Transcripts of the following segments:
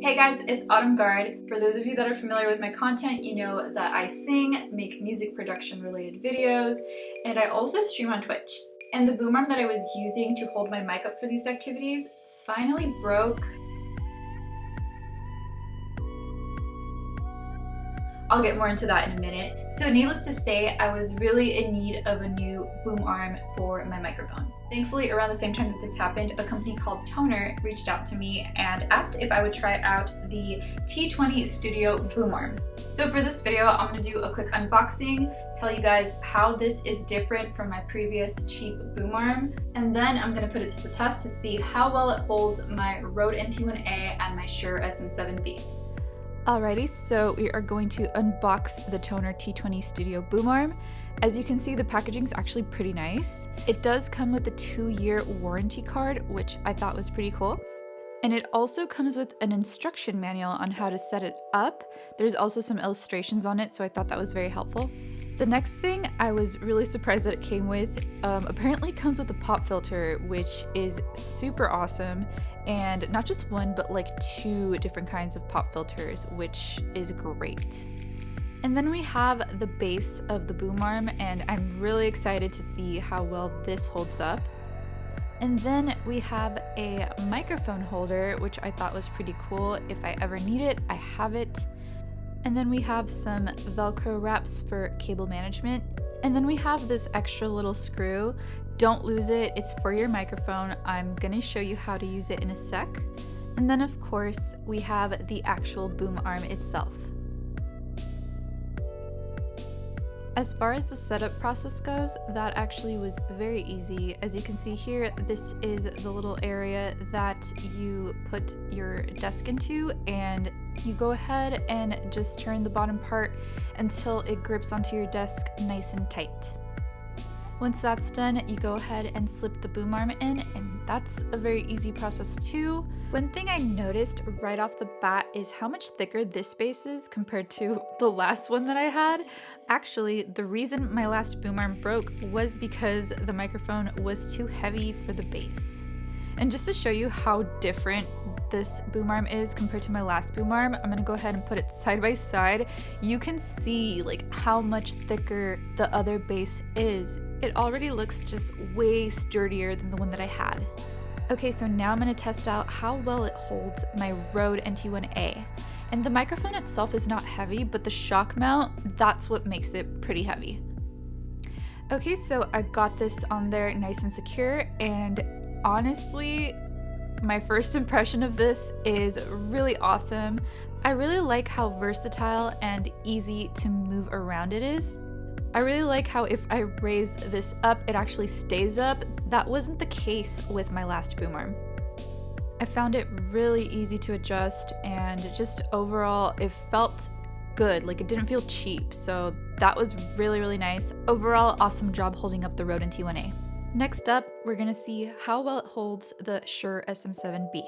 Hey guys, it's Autumn Guard. For those of you that are familiar with my content, you know that I sing, make music production related videos, and I also stream on Twitch. And the boom arm that I was using to hold my mic up for these activities finally broke. I'll get more into that in a minute. So needless to say, I was really in need of a new boom arm for my microphone. Thankfully, around the same time that this happened, a company called Tonor reached out to me and asked if I would try out the T20 Studio boom arm. So for this video, I'm gonna do a quick unboxing, tell you guys how this is different from my previous cheap boom arm, and then I'm gonna put it to the test to see how well it holds my Rode NT1A and my Shure SM7B. Alrighty, so we are going to unbox the Tonor T20 Studio boom arm. As you can see, the packaging is actually pretty nice. It does come with a 2-year warranty card, which I thought was pretty cool. And it also comes with an instruction manual on how to set it up. There's also some illustrations on it, so I thought that was very helpful. The next thing I was really surprised that it came with, apparently comes with a pop filter, which is super awesome. And not just one, but like 2 different kinds of pop filters, which is great. And then we have the base of the boom arm, and I'm really excited to see how well this holds up. And then we have a microphone holder, which I thought was pretty cool. If I ever need it, I have it. And then we have some Velcro wraps for cable management. And then we have this extra little screw. Don't lose it, it's for your microphone. I'm gonna show you how to use it in a sec. And then of course, we have the actual boom arm itself. As far as the setup process goes, that actually was very easy. As you can see here, this is the little area that you put your desk into, and you go ahead and just turn the bottom part until it grips onto your desk nice and tight. Once that's done, you go ahead and slip the boom arm in, and that's a very easy process too. One thing I noticed right off the bat is how much thicker this base is compared to the last one that I had. Actually, the reason my last boom arm broke was because the microphone was too heavy for the base. And just to show you how different this boom arm is compared to my last boom arm, I'm gonna go ahead and put it side by side. You can see like how much thicker the other base is. It already looks just way sturdier than the one that I had. Okay, so now I'm gonna test out how well it holds my Rode NT1A. And the microphone itself is not heavy, but the shock mount, that's what makes it pretty heavy. Okay, so I got this on there nice and secure, and honestly, my first impression of this is really awesome. I really like how versatile and easy to move around it is. I really like how if I raise this up, it actually stays up. That wasn't the case with my last boom arm. I found it really easy to adjust, and just overall, it felt good. Like, it didn't feel cheap, so that was really, really nice. Overall, awesome job holding up the Rode NT1A. Next up, we're gonna see how well it holds the Shure SM7B.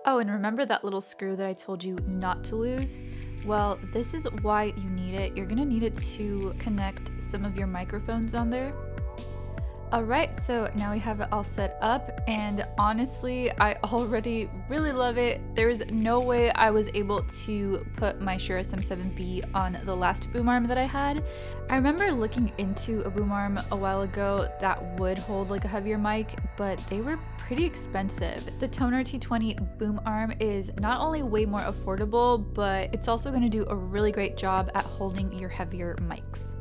Oh, and remember that little screw that I told you not to lose? Well, this is why you need it. You're gonna need it to connect some of your microphones on there. Alright, so now we have it all set up, and honestly, I already really love it. There's no way I was able to put my Shure SM7B on the last boom arm that I had. I remember looking into a boom arm a while ago that would hold like a heavier mic, but they were pretty expensive. The Tonor T20 boom arm is not only way more affordable, but it's also going to do a really great job at holding your heavier mics.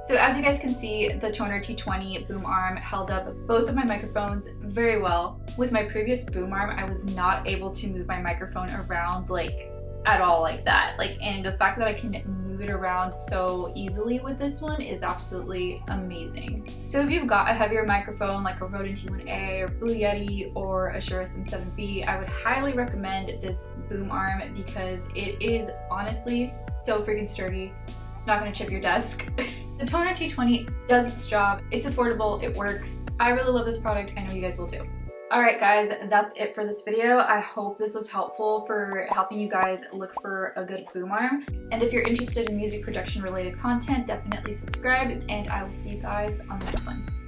So as you guys can see, the Tonor T20 boom arm held up both of my microphones very well. With my previous boom arm, I was not able to move my microphone around like at all like that. And the fact that I can move it around so easily with this one is absolutely amazing. So if you've got a heavier microphone like a Rode NT1A or Blue Yeti or a Shure SM7B, I would highly recommend this boom arm because it is honestly so freaking sturdy. It's not gonna chip your desk. The Tonor T20 does its job. It's affordable, it works. I really love this product. I know you guys will too. Alright guys, that's it for this video. I hope this was helpful for helping you guys look for a good boom arm. And if you're interested in music production related content, definitely subscribe, and I will see you guys on the next one.